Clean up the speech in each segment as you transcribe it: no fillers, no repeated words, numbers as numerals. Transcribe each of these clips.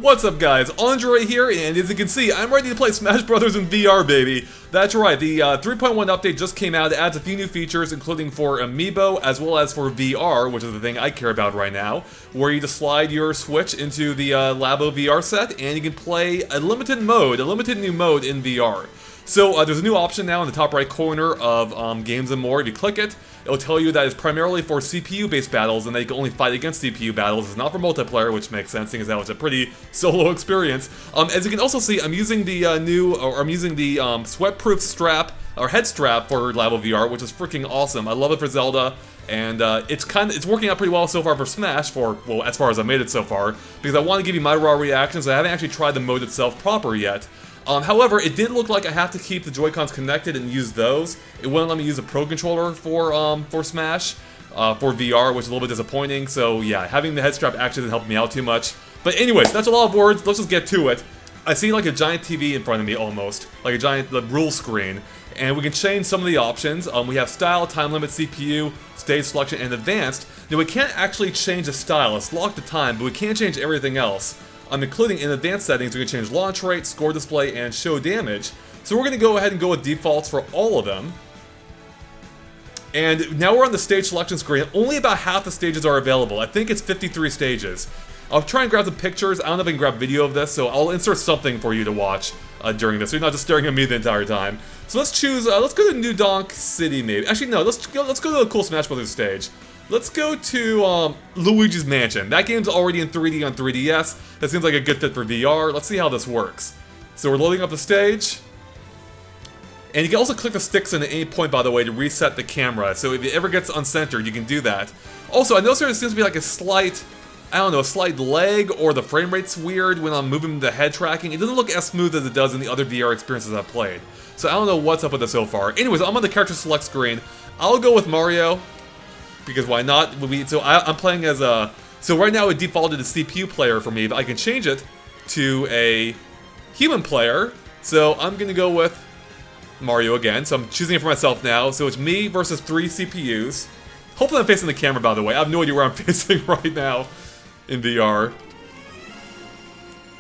What's up guys, Andre here, and as you can see, I'm ready to play Smash Brothers in VR, baby. That's right, the 3.1 update just came out. It adds a few new features, including for Amiibo, as well as for VR, which is the thing I care about right now, where you just slide your Switch into the Labo VR set, and you can play a limited new mode in VR. So there's a new option now in the top right corner of Games and More. If you click it, it'll tell you that it's primarily for CPU-based battles, and that you can only fight against CPU battles. It's not for multiplayer, which makes sense, seeing as that was a pretty solo experience. As you can also see, I'm using the sweatproof strap or head strap for Labo VR, which is freaking awesome. I love it for Zelda, and it's working out pretty well so far for Smash. Well, as far as I made it so far, because I want to give you my raw reactions. I haven't actually tried the mode itself proper yet. However, it did look like I have to keep the Joy-Cons connected and use those. It wouldn't let me use a Pro Controller for Smash, for VR, which is a little bit disappointing. So yeah, having the head strap actually didn't help me out too much. But anyways, that's a lot of words. Let's just get to it. I see like a giant TV in front of me almost, like a giant rule screen. And we can change some of the options. We have style, time limit, CPU, stage selection, and advanced. Now we can't actually change the style. It's locked to time, but we can change everything else. Including in advanced settings, we can change launch rate, score display, and show damage. So we're going to go ahead and go with defaults for all of them. And now we're on the stage selection screen. Only about half the stages are available. I think it's 53 stages. I'll try and grab some pictures. I don't know if I can grab video of this, so I'll insert something for you to watch during this, so you're not just staring at me the entire time. So let's choose, let's go to New Donk City maybe. Actually no, let's go to the cool Smash Brothers stage. Let's go to Luigi's Mansion. That game's already in 3D on 3DS. That seems like a good fit for VR. Let's see how this works. So we're loading up the stage. And you can also click the sticks at any point, by the way, to reset the camera. So if it ever gets uncentered, you can do that. Also, I noticed there seems to be like a slight, I don't know, a slight lag, or the frame rate's weird when I'm moving the head tracking. It doesn't look as smooth as it does in the other VR experiences I've played. So I don't know what's up with it so far. Anyways, I'm on the character select screen. I'll go with Mario. Because why not? So I'm playing as a... So right now it defaulted to CPU player for me, but I can change it to a human player. So I'm going to go with Mario again. So I'm choosing it for myself now. So it's me versus 3 CPUs. Hopefully I'm facing the camera, by the way. I have no idea where I'm facing right now in VR.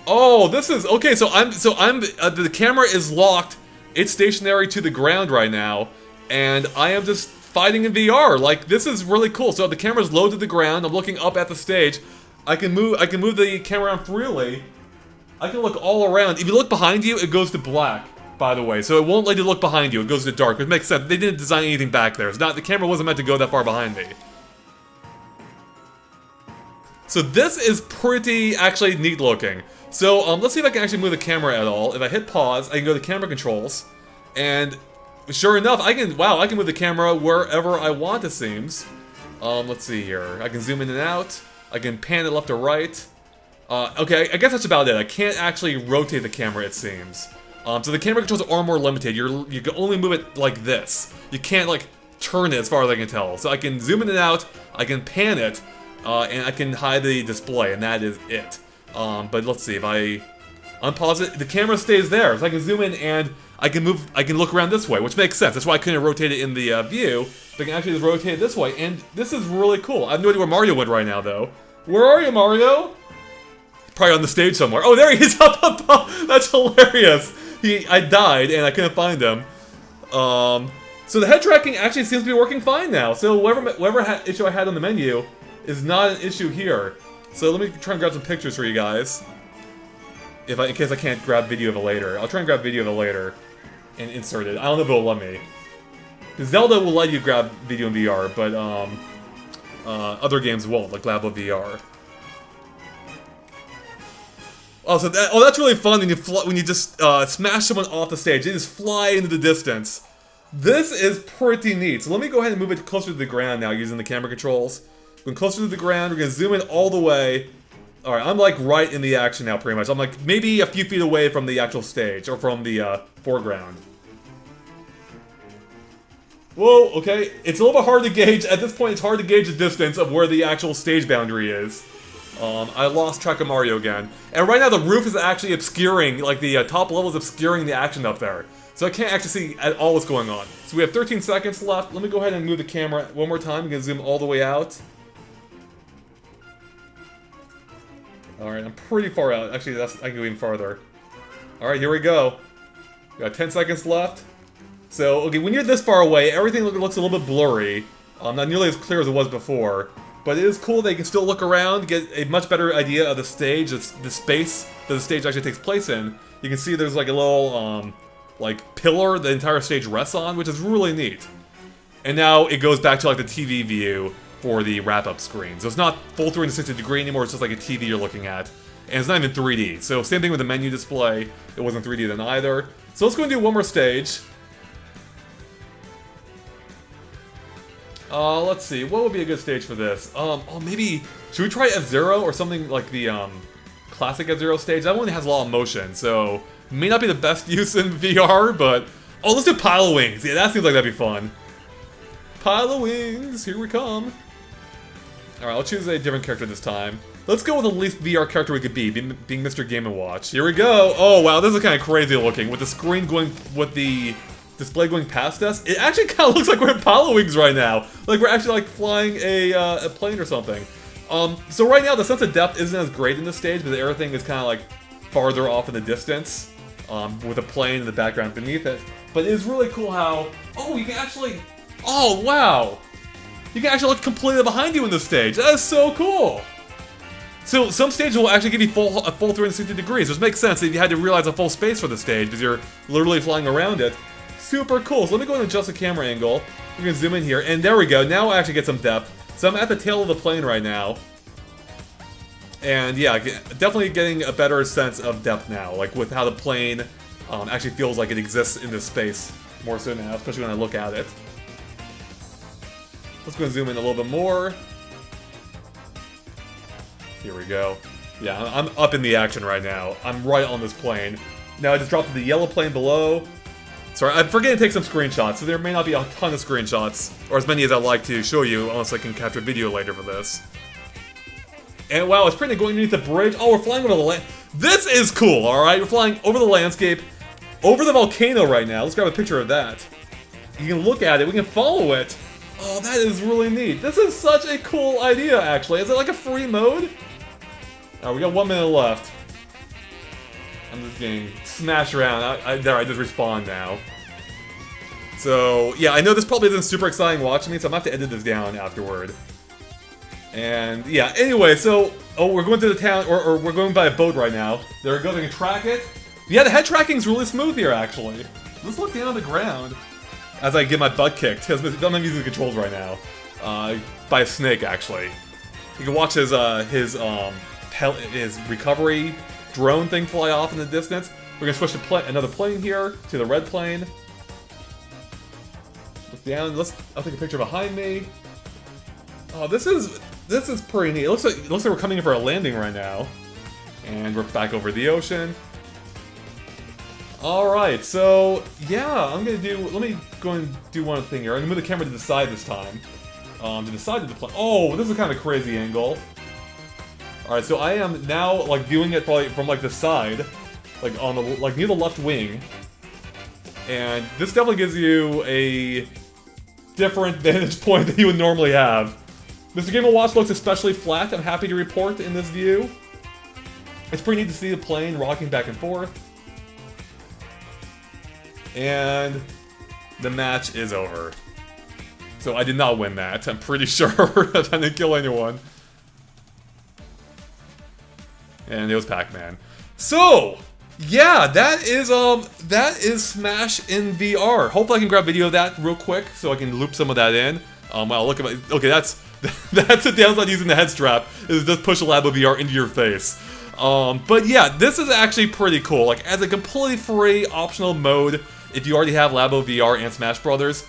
Oh, this is... Okay, so the camera is locked. It's stationary to the ground right now. And I am just... fighting in VR. Like, this is really cool. So the camera's low to the ground. I'm looking up at the stage. I can move the camera around freely. I can look all around. If you look behind you, it goes to black, by the way. So it won't let you look behind you. It goes to dark, which makes sense. They didn't design anything back there. It's not, the camera wasn't meant to go that far behind me. So this is pretty, actually, neat looking. So let's see if I can actually move the camera at all. If I hit pause, I can go to camera controls, and sure enough, I can move the camera wherever I want, it seems. Let's see here. I can zoom in and out. I can pan it left or right. Okay, I guess that's about it. I can't actually rotate the camera, it seems. So the camera controls are more limited. You can only move it like this. You can't, like, turn it as far as I can tell. So I can zoom in and out, I can pan it, and I can hide the display, and that is it. But let's see, if I unpause it, the camera stays there. So I can zoom in and I can look around this way, which makes sense. That's why I couldn't rotate it in the view, but I can actually just rotate it this way, and this is really cool. I have no idea where Mario went right now, though. Where are you, Mario? Probably on the stage somewhere. Oh, there he is, up above! That's hilarious! I died, and I couldn't find him. So the head tracking actually seems to be working fine now, so whatever issue I had on the menu is not an issue here. So let me try and grab some pictures for you guys. In case I can't grab video of it later. I'll try and grab video of it later and insert it. I don't know if it'll let me. Zelda will let you grab video in VR, but other games won't, like Labo VR. Oh, so that's really fun when you just smash someone off the stage. They just fly into the distance. This is pretty neat. So let me go ahead and move it closer to the ground now using the camera controls. Going closer to the ground, we're going to zoom in all the way. Alright, I'm like right in the action now, pretty much. I'm like maybe a few feet away from the actual stage, or from the foreground. Whoa, okay. It's a little bit hard to gauge. At this point, it's hard to gauge the distance of where the actual stage boundary is. I lost track of Mario again. And right now, the roof is actually obscuring, like the top level is obscuring the action up there. So I can't actually see at all what's going on. So we have 13 seconds left. Let me go ahead and move the camera one more time. I'm going to zoom all the way out. Alright, I'm pretty far out. Actually, I can go even farther. Alright, here we go. We got 10 seconds left. So, okay, when you're this far away, everything looks a little bit blurry. Not nearly as clear as it was before. But it is cool that you can still look around, get a much better idea of the stage, the space that the stage actually takes place in. You can see there's like a little, like, pillar the entire stage rests on, which is really neat. And now it goes back to, like, the TV view for the wrap-up screen. So it's not full 360 degree anymore, it's just like a TV you're looking at. And it's not even 3D. So same thing with the menu display, it wasn't 3D then either. So let's go and do one more stage. Let's see, what would be a good stage for this? Oh, maybe, should we try F-Zero or something like the, classic F-Zero stage? That one has a lot of motion, so may not be the best use in VR, but... Oh, let's do Pile of Wings. Yeah, that seems like that'd be fun. Pile of Wings, here we come. Alright, I'll choose a different character this time. Let's go with the least VR character we could be, being Mr. Game & Watch. Here we go! Oh, wow, this is kind of crazy looking, with the screen going, with the display going past us. It actually kind of looks like we're in Pile of Wings right now. Like we're actually like flying a plane or something. So right now the sense of depth isn't as great in this stage, but everything is kind of like farther off in the distance, with a plane in the background beneath it. But it is really cool how, oh, you can actually, oh wow! You can actually look completely behind you in this stage. That is so cool! So some stages will actually give you a full 360 degrees, which makes sense if you had to realize a full space for the stage, because you're literally flying around it. Super cool. So let me go and adjust the camera angle. We can zoom in here, and there we go. Now I actually get some depth. So I'm at the tail of the plane right now. And yeah, definitely getting a better sense of depth now, like with how the plane actually feels like it exists in this space more so now, especially when I look at it. Let's go and zoom in a little bit more. Here we go. Yeah, I'm up in the action right now. I'm right on this plane. Now I just dropped to the yellow plane below. Sorry, I'm forgetting to take some screenshots, so there may not be a ton of screenshots, or as many as I'd like to show you, unless I can capture video later for this. And wow, it's pretty going underneath the bridge. Oh, we're flying over the land. This is cool, alright? We're flying over the landscape, over the volcano right now. Let's grab a picture of that. You can look at it, we can follow it. Oh, that is really neat. This is such a cool idea, actually. Is it like a free mode? Alright, we got 1 minute left. I'm just getting smashed around. There, I just respawned now. So, yeah, I know this probably isn't super exciting watching me, so I'm gonna have to edit this down afterward. And, yeah, anyway, so... Oh, we're going to the town, or we're going by a boat right now. There we go, they can track it. Yeah, the head tracking's really smooth here, actually. Let's look down on the ground as I get my butt kicked, because I'm using the controls right now. By a snake, actually. You can watch his recovery drone thing fly off in the distance. We're gonna switch to another plane here, to the red plane. Look down, I'll take a picture behind me. Oh, this is pretty neat. It looks like we're coming in for a landing right now. And we're back over the ocean. Alright, so yeah, let me go and do one thing here. I'm gonna move the camera to the side this time. To the side of the plane. Oh, this is kind of a crazy angle. Alright, so I am now like viewing it probably from like the side, like on the near the left wing. And this definitely gives you a different vantage point than you would normally have. Mr. Game & Watch looks especially flat, I'm happy to report, in this view. It's pretty neat to see the plane rocking back and forth. And the match is over. So I did not win that, I'm pretty sure. I didn't kill anyone. And it was Pac-Man. So, yeah, that is Smash in VR. Hopefully I can grab video of that real quick so I can loop some of that in. Wow, look at my, okay, that's the downside using the head strap, is just push a Labo VR into your face. But yeah, this is actually pretty cool. Like, as a completely free optional mode, if you already have Labo VR and Smash Brothers,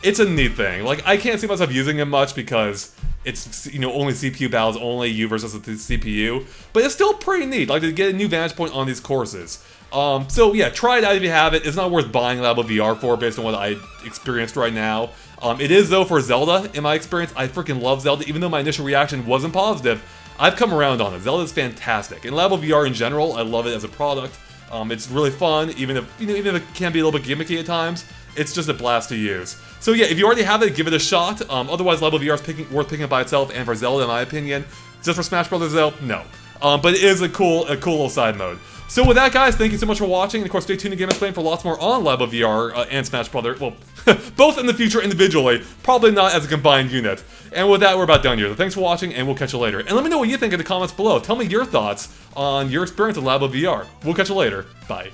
it's a neat thing. Like, I can't see myself using it much because it's, you know, only CPU battles, only you versus the CPU, but it's still pretty neat, like, to get a new vantage point on these courses. So yeah, try it out if you have it. It's not worth buying Labo VR for based on what I experienced right now. It is, though, for Zelda, in my experience. I freaking love Zelda, even though my initial reaction wasn't positive. I've come around on it. Zelda's fantastic. And Labo VR in general, I love it as a product. It's really fun, even if it can be a little bit gimmicky at times. It's just a blast to use. So yeah, if you already have it, give it a shot. Otherwise, Labo VR is worth picking up by itself, and for Zelda, in my opinion. Just for Smash Brothers, though, no. But it is a cool little side mode. So with that, guys, thank you so much for watching, and of course, stay tuned to GameXplain for lots more on Labo VR and Smash Brothers. Well, both in the future individually, probably not as a combined unit. And with that, we're about done here. So thanks for watching, and we'll catch you later. And let me know what you think in the comments below. Tell me your thoughts on your experience with Labo VR. We'll catch you later. Bye.